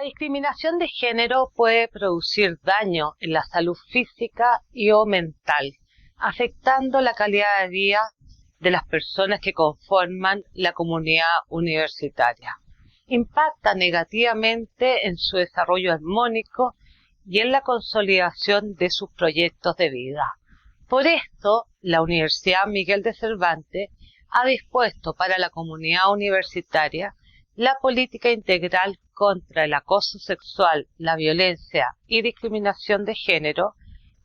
discriminación de género puede producir daño en la salud física y o mental, afectando la calidad de vida de las personas que conforman la comunidad universitaria. Impacta negativamente en su desarrollo armónico y en la consolidación de sus proyectos de vida. Por esto, la Universidad Miguel de Cervantes ha dispuesto para la comunidad universitaria la política integral contra el acoso sexual, la violencia y discriminación de género,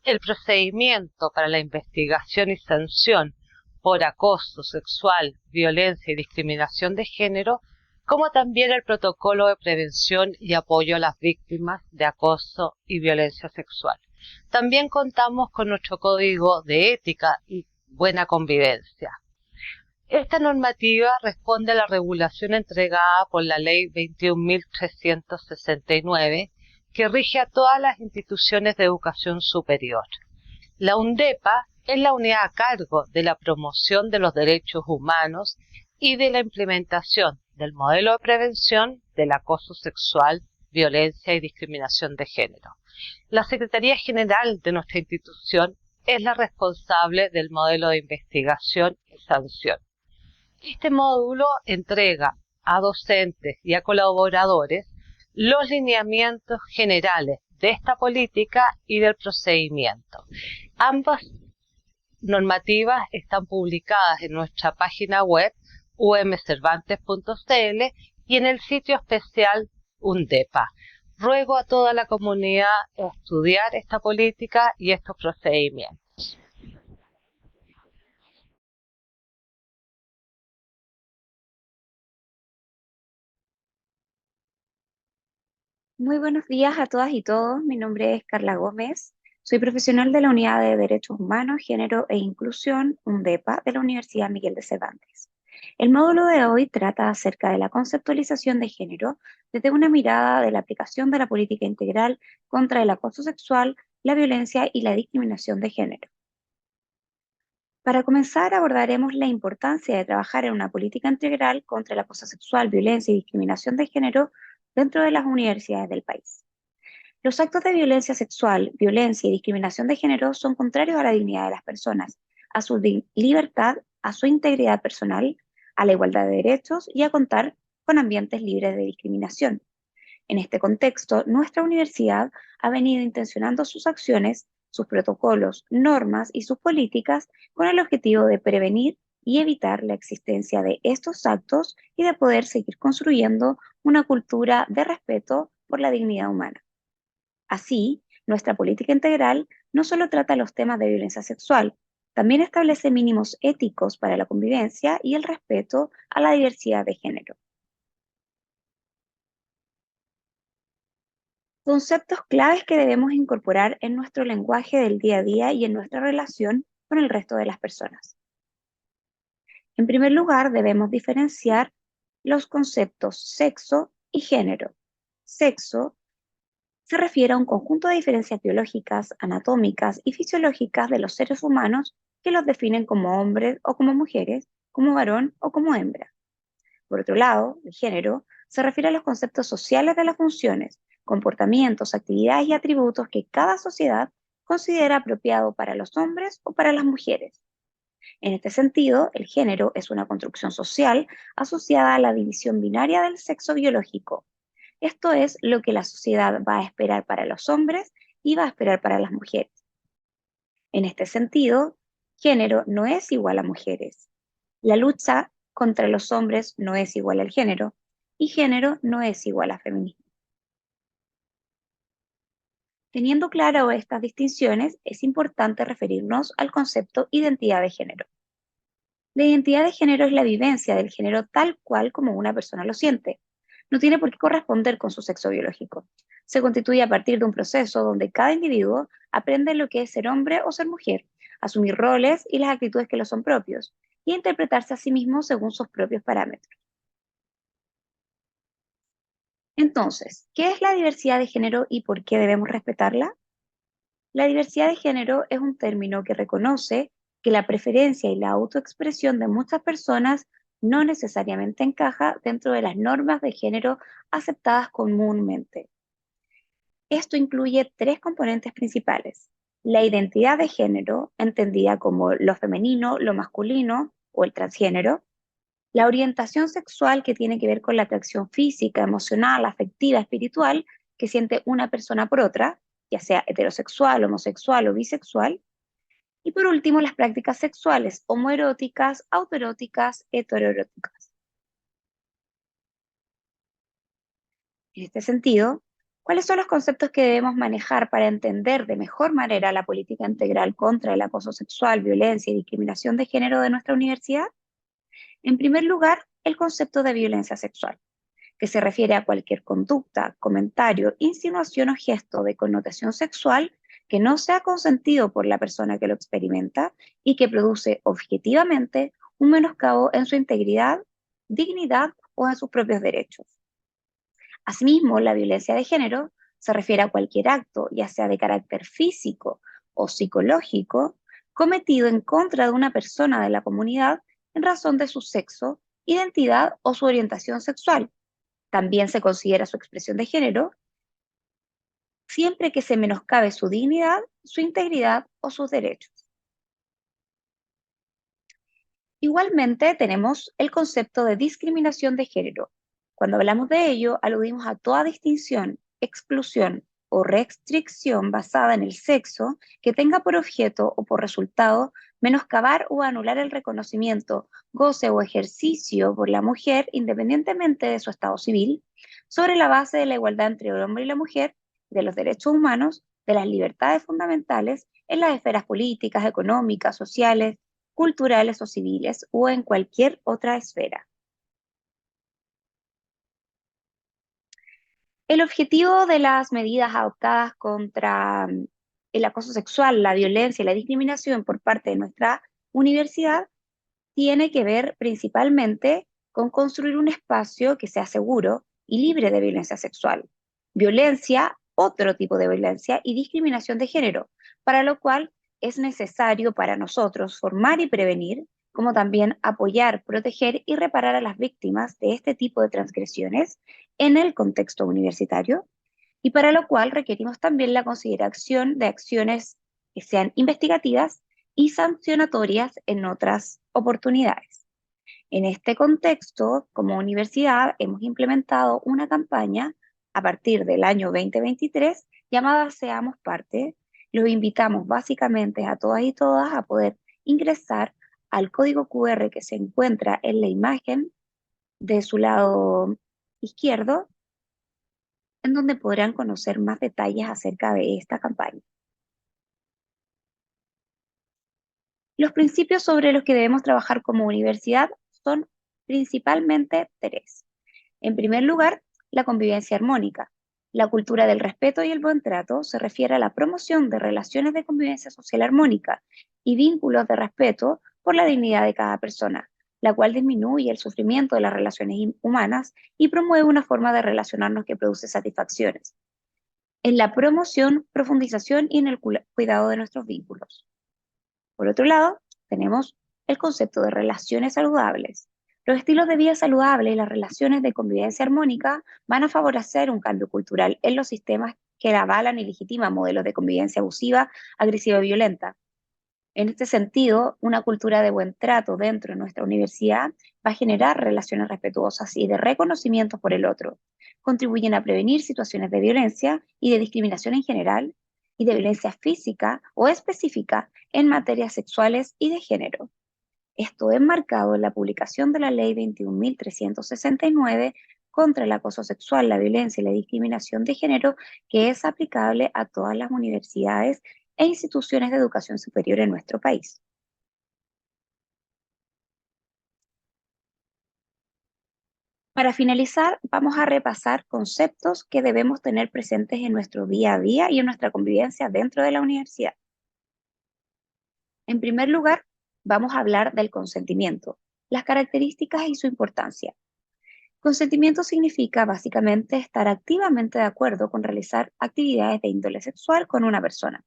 el procedimiento para la investigación y sanción por acoso sexual, violencia y discriminación de género, como también el protocolo de prevención y apoyo a las víctimas de acoso y violencia sexual. También contamos con nuestro código de ética y buena convivencia. Esta normativa responde a la regulación entregada por la Ley 21.369, que rige a todas las instituciones de educación superior. La UNDEPA es la unidad a cargo de la promoción de los derechos humanos y de la implementación del modelo de prevención del acoso sexual, violencia y discriminación de género. La Secretaría General de nuestra institución es la responsable del modelo de investigación y sanción. Este módulo entrega a docentes y a colaboradores los lineamientos generales de esta política y del procedimiento. Ambas normativas están publicadas en nuestra página web umcervantes.cl y en el sitio especial UNDEPA. Ruego a toda la comunidad estudiar esta política y estos procedimientos. Muy buenos días a todas y todos. Mi nombre es Carla Gómez. Soy profesional de la Unidad de Derechos Humanos, Género e Inclusión, UNDEPA, de la Universidad Miguel de Cervantes. El módulo de hoy trata acerca de la conceptualización de género desde una mirada de la aplicación de la política integral contra el acoso sexual, la violencia y la discriminación de género. Para comenzar, abordaremos la importancia de trabajar en una política integral contra el acoso sexual, violencia y discriminación de género dentro de las universidades del país. Los actos de violencia sexual, violencia y discriminación de género son contrarios a la dignidad de las personas, a su libertad, a su integridad personal, a la igualdad de derechos y a contar con ambientes libres de discriminación. En este contexto, nuestra universidad ha venido intencionando sus acciones, sus protocolos, normas y sus políticas con el objetivo de prevenir y evitar la existencia de estos actos y de poder seguir construyendo una cultura de respeto por la dignidad humana. Así, nuestra política integral no solo trata los temas de violencia sexual, también establece mínimos éticos para la convivencia y el respeto a la diversidad de género. Conceptos claves que debemos incorporar en nuestro lenguaje del día a día y en nuestra relación con el resto de las personas. En primer lugar, debemos diferenciar los conceptos sexo y género. Sexo se refiere a un conjunto de diferencias biológicas, anatómicas y fisiológicas de los seres humanos que los definen como hombres o como mujeres, como varón o como hembra. Por otro lado, el género se refiere a los conceptos sociales de las funciones, comportamientos, actividades y atributos que cada sociedad considera apropiado para los hombres o para las mujeres. En este sentido, el género es una construcción social asociada a la división binaria del sexo biológico. Esto es lo que la sociedad va a esperar para los hombres y va a esperar para las mujeres. En este sentido, género no es igual a mujeres. La lucha contra los hombres no es igual al género y género no es igual a feminismo. Teniendo claro estas distinciones, es importante referirnos al concepto identidad de género. La identidad de género es la vivencia del género tal cual como una persona lo siente. No tiene por qué corresponder con su sexo biológico. Se constituye a partir de un proceso donde cada individuo aprende lo que es ser hombre o ser mujer, asumir roles y las actitudes que lo son propios, y a interpretarse a sí mismo según sus propios parámetros. Entonces, ¿qué es la diversidad de género y por qué debemos respetarla? La diversidad de género es un término que reconoce que la preferencia y la autoexpresión de muchas personas no necesariamente encaja dentro de las normas de género aceptadas comúnmente. Esto incluye tres componentes principales: la identidad de género, entendida como lo femenino, lo masculino o el transgénero; la orientación sexual, que tiene que ver con la atracción física, emocional, afectiva, espiritual que siente una persona por otra, ya sea heterosexual, homosexual o bisexual; y por último, las prácticas sexuales homoeróticas, autoeróticas, heteroeróticas. En este sentido, ¿cuáles son los conceptos que debemos manejar para entender de mejor manera la política integral contra el acoso sexual, violencia y discriminación de género de nuestra universidad? En primer lugar, el concepto de violencia sexual, que se refiere a cualquier conducta, comentario, insinuación o gesto de connotación sexual que no sea consentido por la persona que lo experimenta y que produce objetivamente un menoscabo en su integridad, dignidad o en sus propios derechos. Asimismo, la violencia de género se refiere a cualquier acto, ya sea de carácter físico o psicológico, cometido en contra de una persona de la comunidad en razón de su sexo, identidad o su orientación sexual. También se considera su expresión de género, siempre que se menoscabe su dignidad, su integridad o sus derechos. Igualmente, tenemos el concepto de discriminación de género. Cuando hablamos de ello, aludimos a toda distinción, exclusión o restricción basada en el sexo que tenga por objeto o por resultado menoscabar o anular el reconocimiento, goce o ejercicio por la mujer, independientemente de su estado civil, sobre la base de la igualdad entre el hombre y la mujer, de los derechos humanos, de las libertades fundamentales en las esferas políticas, económicas, sociales, culturales o civiles, o en cualquier otra esfera. El objetivo de las medidas adoptadas contra el acoso sexual, la violencia y la discriminación por parte de nuestra universidad tiene que ver principalmente con construir un espacio que sea seguro y libre de violencia sexual, violencia, otro tipo de violencia y discriminación de género, para lo cual es necesario para nosotros formar y prevenir, como también apoyar, proteger y reparar a las víctimas de este tipo de transgresiones en el contexto universitario, y para lo cual requerimos también la consideración de acciones que sean investigativas y sancionatorias en otras oportunidades. En este contexto, como universidad, hemos implementado una campaña a partir del año 2023 llamada Seamos Parte. Los invitamos básicamente a todas y todas a poder ingresar al código QR que se encuentra en la imagen de su lado izquierdo, en donde podrán conocer más detalles acerca de esta campaña. Los principios sobre los que debemos trabajar como universidad son principalmente tres. En primer lugar, la convivencia armónica. La cultura del respeto y el buen trato se refiere a la promoción de relaciones de convivencia social armónica y vínculos de respeto por la dignidad de cada persona, la cual disminuye el sufrimiento de las relaciones humanas y promueve una forma de relacionarnos que produce satisfacciones. En la promoción, profundización y en el cuidado de nuestros vínculos. Por otro lado, tenemos el concepto de relaciones saludables. Los estilos de vida saludable y las relaciones de convivencia armónica van a favorecer un cambio cultural en los sistemas que avalan y legitiman modelos de convivencia abusiva, agresiva y violenta. En este sentido, una cultura de buen trato dentro de nuestra universidad va a generar relaciones respetuosas y de reconocimiento por el otro. Contribuyen a prevenir situaciones de violencia y de discriminación en general, y de violencia física o específica en materias sexuales y de género. Esto enmarcado en la publicación de la Ley 21.369 contra el acoso sexual, la violencia y la discriminación de género, que es aplicable a todas las universidades e instituciones de educación superior en nuestro país. Para finalizar, vamos a repasar conceptos que debemos tener presentes en nuestro día a día y en nuestra convivencia dentro de la universidad. En primer lugar, vamos a hablar del consentimiento, las características y su importancia. Consentimiento significa básicamente estar activamente de acuerdo con realizar actividades de índole sexual con una persona.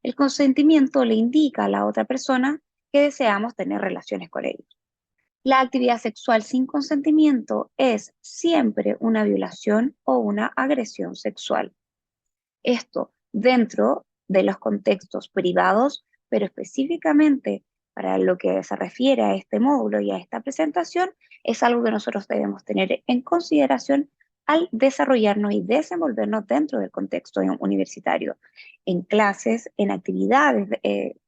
El consentimiento le indica a la otra persona que deseamos tener relaciones con ellos. La actividad sexual sin consentimiento es siempre una violación o una agresión sexual. Esto dentro de los contextos privados, pero específicamente para lo que se refiere a este módulo y a esta presentación, es algo que nosotros debemos tener en consideración al desarrollarnos y desenvolvernos dentro del contexto universitario, en clases, en actividades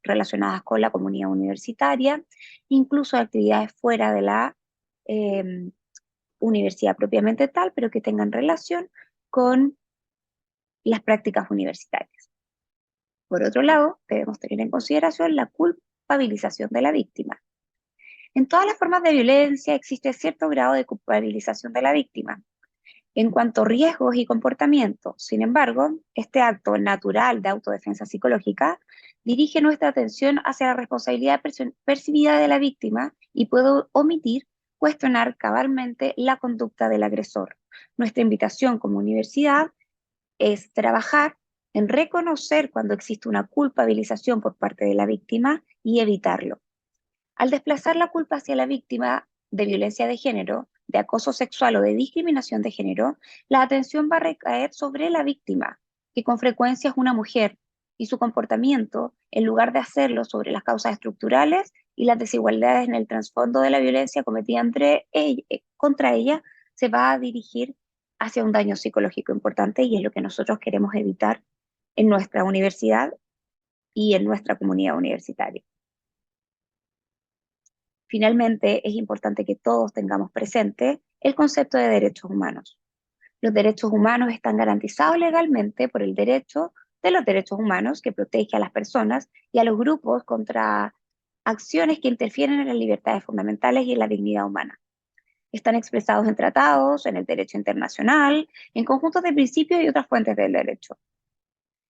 relacionadas con la comunidad universitaria, incluso actividades fuera de la eh, universidad propiamente tal, pero que tengan relación con las prácticas universitarias. Por otro lado, debemos tener en consideración la culpabilización de la víctima. En todas las formas de violencia existe cierto grado de culpabilización de la víctima. En cuanto a riesgos y comportamientos, sin embargo, este acto natural de autodefensa psicológica dirige nuestra atención hacia la responsabilidad percibida de la víctima y puede omitir cuestionar cabalmente la conducta del agresor. Nuestra invitación como universidad es trabajar en reconocer cuando existe una culpabilización por parte de la víctima y evitarlo. Al desplazar la culpa hacia la víctima de violencia de género, de acoso sexual o de discriminación de género, la atención va a recaer sobre la víctima, que con frecuencia es una mujer, y su comportamiento, en lugar de hacerlo sobre las causas estructurales y las desigualdades en el trasfondo de la violencia cometida contra ella, se va a dirigir hacia un daño psicológico importante y es lo que nosotros queremos evitar en nuestra universidad y en nuestra comunidad universitaria. Finalmente, es importante que todos tengamos presente el concepto de derechos humanos. Los derechos humanos están garantizados legalmente por el derecho de los derechos humanos que protege a las personas y a los grupos contra acciones que interfieren en las libertades fundamentales y en la dignidad humana. Están expresados en tratados, en el derecho internacional, en conjuntos de principios y otras fuentes del derecho.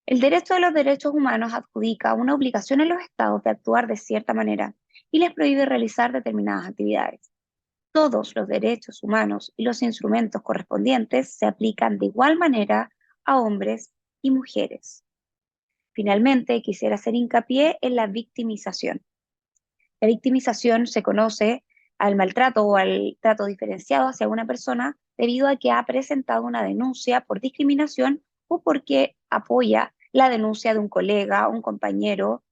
El derecho de los derechos humanos adjudica una obligación a los estados de actuar de cierta manera y les prohíbe realizar determinadas actividades. Todos los derechos humanos y los instrumentos correspondientes se aplican de igual manera a hombres y mujeres. Finalmente, quisiera hacer hincapié en la victimización. La victimización se conoce al maltrato o al trato diferenciado hacia una persona debido a que ha presentado una denuncia por discriminación o porque apoya la denuncia de un colega, un compañero,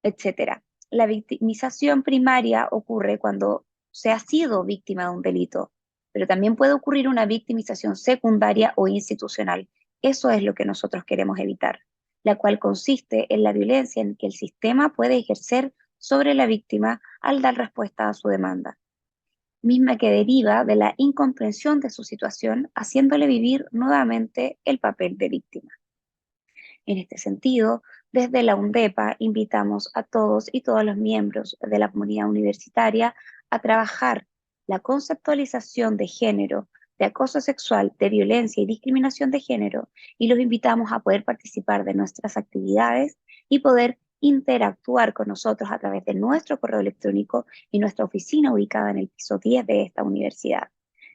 etcétera. La victimización primaria ocurre cuando se ha sido víctima de un delito, pero también puede ocurrir una victimización secundaria o institucional. Eso es lo que nosotros queremos evitar, la cual consiste en la violencia en que el sistema puede ejercer sobre la víctima al dar respuesta a su demanda, misma que deriva de la incomprensión de su situación, haciéndole vivir nuevamente el papel de víctima. En este sentido, desde la UNDEPA invitamos a todos y todas los miembros de la comunidad universitaria a trabajar la conceptualización de género, de acoso sexual, de violencia y discriminación de género, y los invitamos a poder participar de nuestras actividades y poder interactuar con nosotros a través de nuestro correo electrónico y nuestra oficina ubicada en el piso 10 de esta universidad.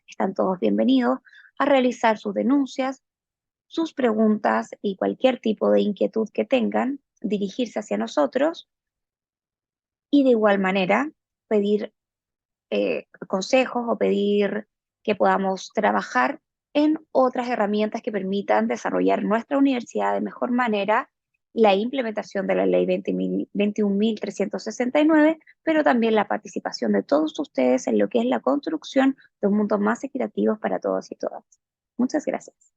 Están todos bienvenidos a realizar sus denuncias, sus preguntas y cualquier tipo de inquietud que tengan, dirigirse hacia nosotros y de igual manera pedir consejos o pedir que podamos trabajar en otras herramientas que permitan desarrollar nuestra universidad de mejor manera, la implementación de la ley 21.369, pero también la participación de todos ustedes en lo que es la construcción de un mundo más equitativo para todos y todas. Muchas gracias.